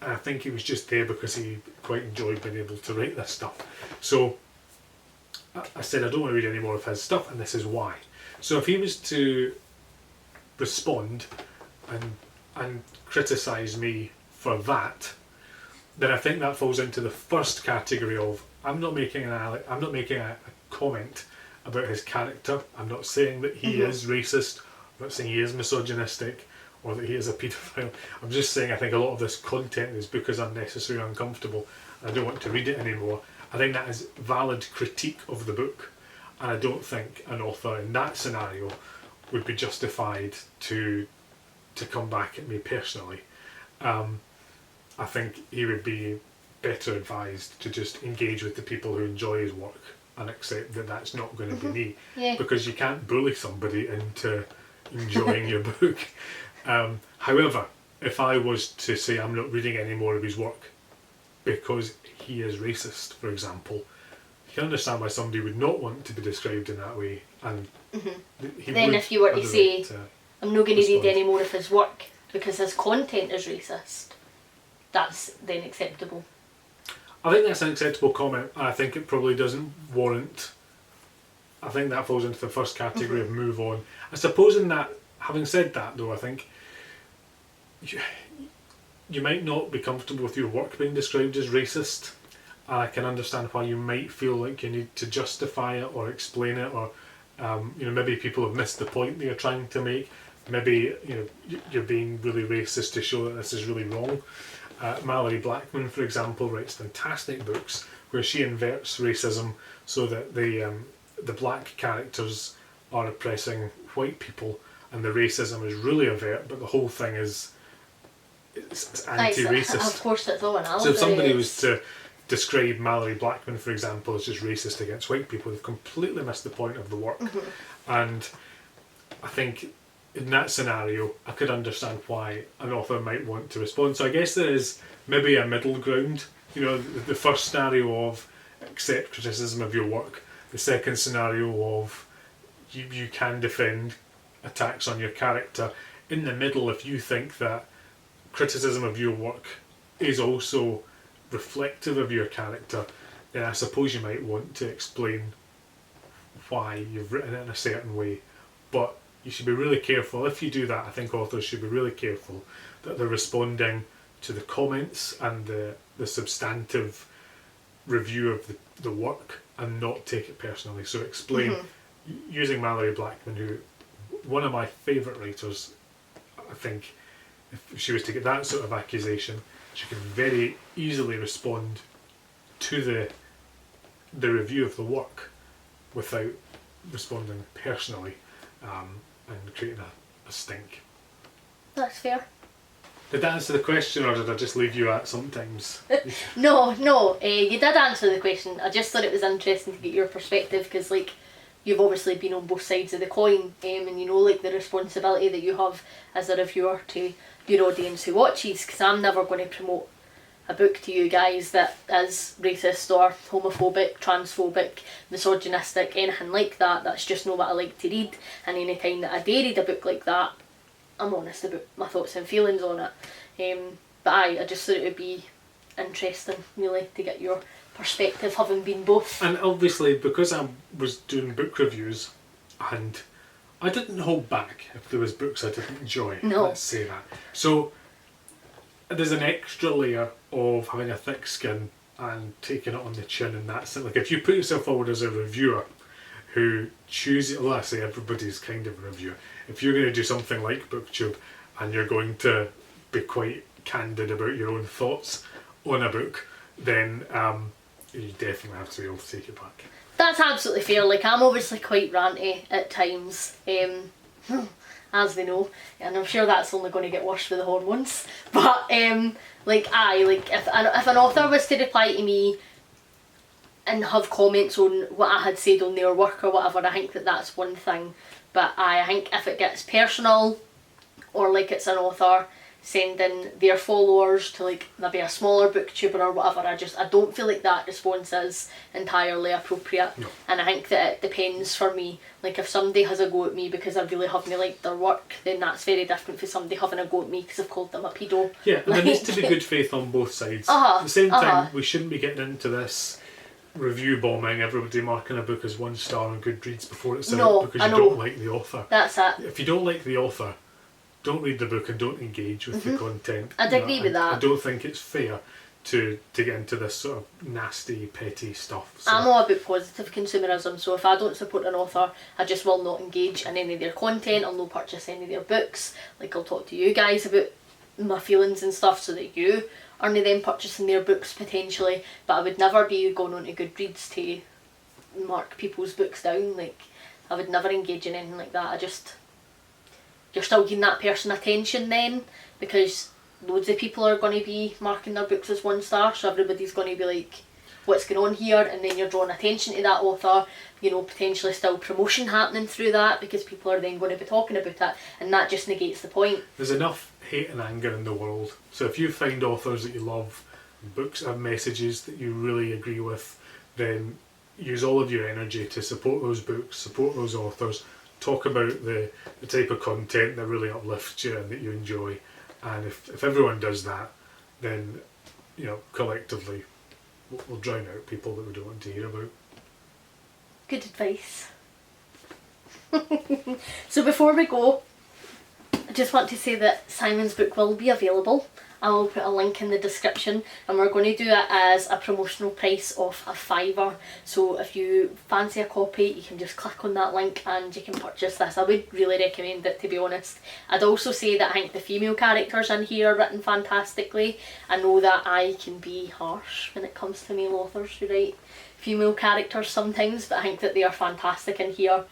And I think he was just there because he quite enjoyed being able to write this stuff. So I said, I don't want to read any more of his stuff, and this is why. So if he was to respond and criticise me for that, then I think that falls into the first category of I'm not making a comment about his character. I'm not saying that he is racist. I'm not saying he is misogynistic or that he is a paedophile. I'm just saying I think a lot of this content in his book is unnecessary and uncomfortable. I don't want to read it anymore. I think that is valid critique of the book, and I don't think an author in that scenario would be justified to come back at me personally. I think he would be better advised to just engage with the people who enjoy his work and accept that that's not going to be me. Yeah. Because you can't bully somebody into enjoying your book. However, if I was to say I'm not reading any more of his work because he is racist, for example, you can understand why somebody would not want to be described in that way. And then if you were to say, I'm not going to read any more of his work because his content is racist, that's then acceptable. I think that's an acceptable comment, and I think it probably doesn't warrant. I think that falls into the first category of move on. I suppose in that, having said that though, I think you might not be comfortable with your work being described as racist. And I can understand why you might feel like you need to justify it or explain it, or maybe people have missed the point that you're trying to make. Maybe you're being really racist to show that this is really wrong. Mallory Blackman, for example, writes fantastic books where she inverts racism so that the black characters are oppressing white people and the racism is really overt, but the whole thing is it's anti-racist. Of course, it's all an allegory. So if somebody was to describe Mallory Blackman, for example, as just racist against white people, they've completely missed the point of the work. And I think in that scenario, I could understand why an author might want to respond. So I guess there is maybe a middle ground. The first scenario of accept criticism of your work. The second scenario of you can defend attacks on your character. In the middle, if you think that criticism of your work is also reflective of your character, then I suppose you might want to explain why you've written it in a certain way. But you should be really careful. If you do that, I think authors should be really careful that they're responding to the comments and the substantive review of the work and not take it personally. So explain, using Mallory Blackman, who one of my favourite writers. I think if she was to get that sort of accusation, she could very easily respond to the review of the work without responding personally and creating a stink. That's fair. Did that answer the question, or did I just leave you at sometimes? No, you did answer the question. I just thought it was interesting to get your perspective because, you've obviously been on both sides of the coin, and the responsibility that you have as a reviewer to your audience who watches, because I'm never going to promote a book to you guys that is racist or homophobic, transphobic, misogynistic, anything like that. That's just not what I like to read, and any time that I do read a book like that, I'm honest about my thoughts and feelings on it. But I just thought it would be interesting, really, to get your perspective, having been both. And obviously, because I was doing book reviews, and I didn't hold back if there was books I didn't enjoy. No. Let's say that. So there's an extra layer of having a thick skin and taking it on the chin, and that's it. Like if you put yourself forward as a reviewer who chooses, well I say everybody's kind of a reviewer, if you're going to do something like BookTube and you're going to be quite candid about your own thoughts on a book, then you definitely have to be able to take it back. That's absolutely fair. Like, I'm obviously quite ranty at times, as they know, and I'm sure that's only going to get worse with the hormones. But like if an author was to reply to me and have comments on what I had said on their work or whatever, I think that's one thing. But I think if it gets personal, or like it's an author sending their followers to like maybe a smaller booktuber or whatever, I don't feel like that response is entirely appropriate. No. And I think that it depends for me. Like if somebody has a go at me because I really haven't liked their work, then that's very different from somebody having a go at me because I've called them a pedo. Yeah, and there needs to be good faith on both sides. At the same time, we shouldn't be getting into this review bombing, everybody marking a book as 1 star on Goodreads before it's out because you don't like the author. That's it. If you don't like the author, don't read the book and don't engage with the content. I'd agree with that. I don't think it's fair to get into this sort of nasty, petty stuff. So. I'm all about positive consumerism, so if I don't support an author, I just will not engage in any of their content, I'll not purchase any of their books. Like, I'll talk to you guys about my feelings and stuff so that you aren't then purchasing their books potentially, but I would never be going on to Goodreads to mark people's books down. Like, I would never engage in anything like that. You're still giving that person attention then, because loads of people are going to be marking their books as 1 star, so everybody's going to be like, what's going on here? And then you're drawing attention to that author, you know, potentially still promotion happening through that because people are then going to be talking about it, and that just negates the point. There's enough hate and anger in the world, so if you find authors that you love, books have messages that you really agree with, then use all of your energy to support those books, support those authors, talk about the type of content that really uplifts you and that you enjoy. And if everyone does that, then, you know, collectively we'll drown out people that we don't want to hear about. Good advice. So before we go, I just want to say that Simon's book will be available. I will put a link in the description, and we're going to do it as a promotional price of £5. So if you fancy a copy, you can just click on that link and you can purchase this. I would really recommend it, to be honest. I'd also say that I think the female characters in here are written fantastically. I know that I can be harsh when it comes to male authors who write female characters sometimes, but I think that they are fantastic in here.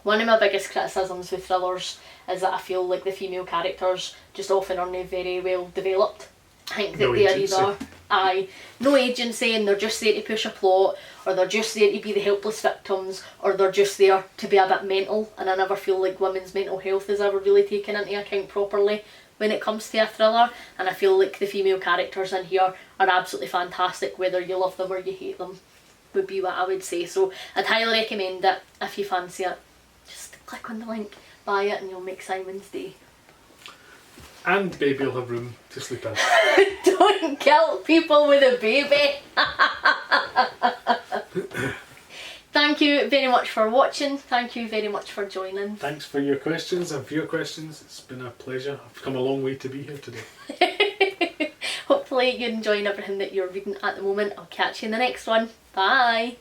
One of my biggest criticisms with thrillers is that I feel like the female characters just often aren't very well developed. I think that they are either no agency, and they're just there to push a plot, or they're just there to be the helpless victims, or they're just there to be a bit mental, and I never feel like women's mental health is ever really taken into account properly when it comes to a thriller. And I feel like the female characters in here are absolutely fantastic, whether you love them or you hate them, would be what I would say. So I'd highly recommend it if you fancy it. Just click on the link, buy it, and you'll make Simon's day. And baby will have room to sleep in. Don't kill people with a baby. Thank you very much for watching. Thank you very much for joining. Thanks for your questions and for your questions. It's been a pleasure. I've come a long way to be here today. Hopefully you're enjoying everything that you're reading at the moment. I'll catch you in the next one. Bye.